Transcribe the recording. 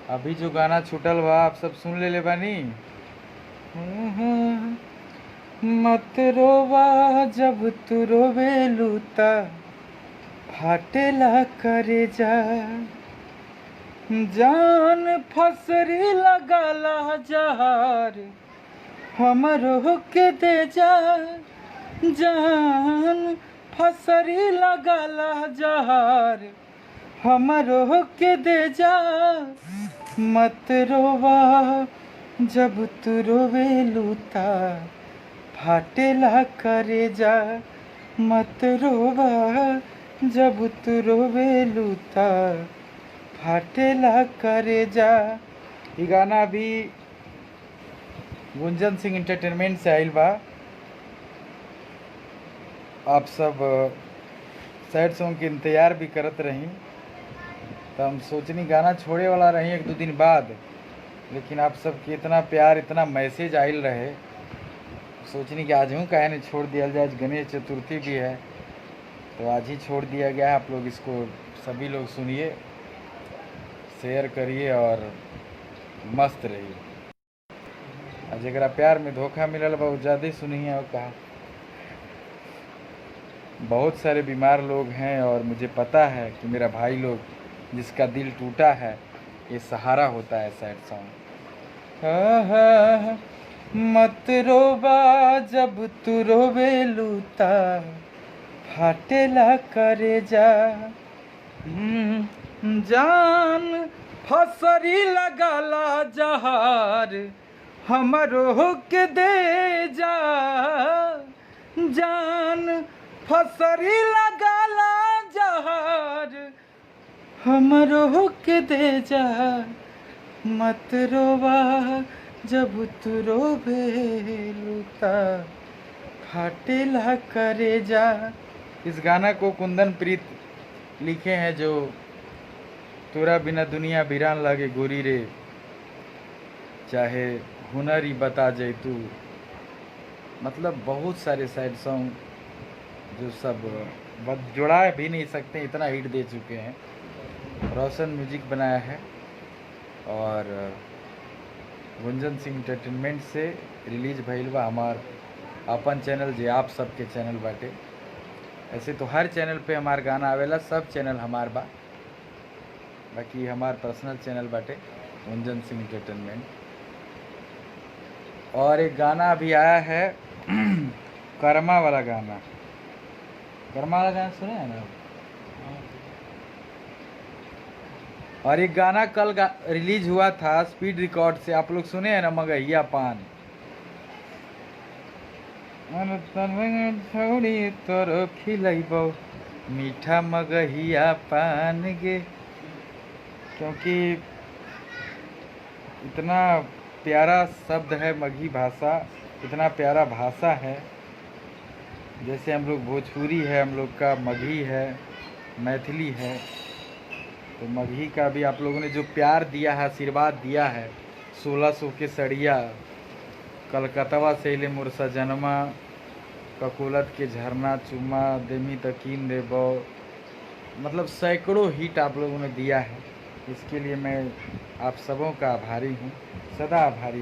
अभी जो गाना छूटल बा आप सब सुन ले बानी। मत रोवा जब तू रोवे लूता फाटेला करे जा जान फसरी लगाला जहार हमरो के दे जा जान फसरी लगाला जहार हमरो के दे जा मत रोवा जब तू रोवे लूता फाटेला करे जा मत रोवा जब तू रोवे लूता फाटेला करे जा। ये गाना भी गुंजन सिंह एंटरटेनमेंट से आइल बा। आप सब सैड सॉन्ग के इंतज़ार भी करत रही तो हम सोचनी गाना छोड़े वाला रही एक दो दिन बाद, लेकिन आप सबके इतना प्यार इतना मैसेज आइल रहे सोचनी कि आज हूँ काहे नहीं छोड़ दिया जाए। आज गणेश चतुर्थी भी है तो आज ही छोड़ दिया गया। आप लोग इसको सभी लोग सुनिए, शेयर करिए और मस्त रहिए। आज जरा प्यार में धोखा मिलल बहुत ज़्यादा सुनिए। और कहा बहुत सारे बीमार लोग हैं और मुझे पता है कि मेरा भाई लोग जिसका दिल टूटा है ये सहारा होता है सैड सॉन्ग। मत रोवा जब तू रोवे लूता फाटेला करे जा जान फसरी लगाला जहार हमरो के दे जा जान फसरी लगाला जहार हमरो के दे जा मत रोवा जब तू रोवे लूता फाटेला करे जा। इस गाना को कुंदन प्रीत लिखे हैं जो तोरा बिना दुनिया वीरान लगे गोरी रे चाहे हुनर ही बता जाए तू। मतलब बहुत सारे सैड सॉन्ग जो सब जुड़ा भी नहीं सकते इतना हिट दे चुके हैं। रोशन म्यूजिक बनाया है और गुंजन सिंह एंटरटेनमेंट से रिलीज भइल बा हमार अपन चैनल जे आप सबके चैनल बाटे। ऐसे तो हर चैनल पे हमार गाना आवेला, सब चैनल हमार बा, बाकी हमार पर्सनल चैनल बाटे गुंजन सिंह एंटरटेनमेंट। और एक गाना भी आया है कर्मा वाला गाना। कर्मा वाला गाना सुने हैं ना। और एक गाना कल रिलीज हुआ था स्पीड रिकॉर्ड से, आप लोग सुने हैं ना, मगहिया पान। छोड़ी तोरो खिलैबो मीठा मगहिया पान गे। क्योंकि इतना प्यारा शब्द है मगही भाषा, इतना प्यारा भाषा है। जैसे हम लोग भोजपुरी है, हम लोग का मगही है, मैथिली है, तो मगही का भी आप लोगों ने जो प्यार दिया है, आशीर्वाद दिया है। 1600 के सड़िया कलकत्ता से ले मोर सजनमा ककोलत के झरना चुमा देमी तकीन देबो। मतलब सैकड़ों हिट आप लोगों ने दिया है। इसके लिए मैं आप सबों का आभारी हूँ, सदा आभारी।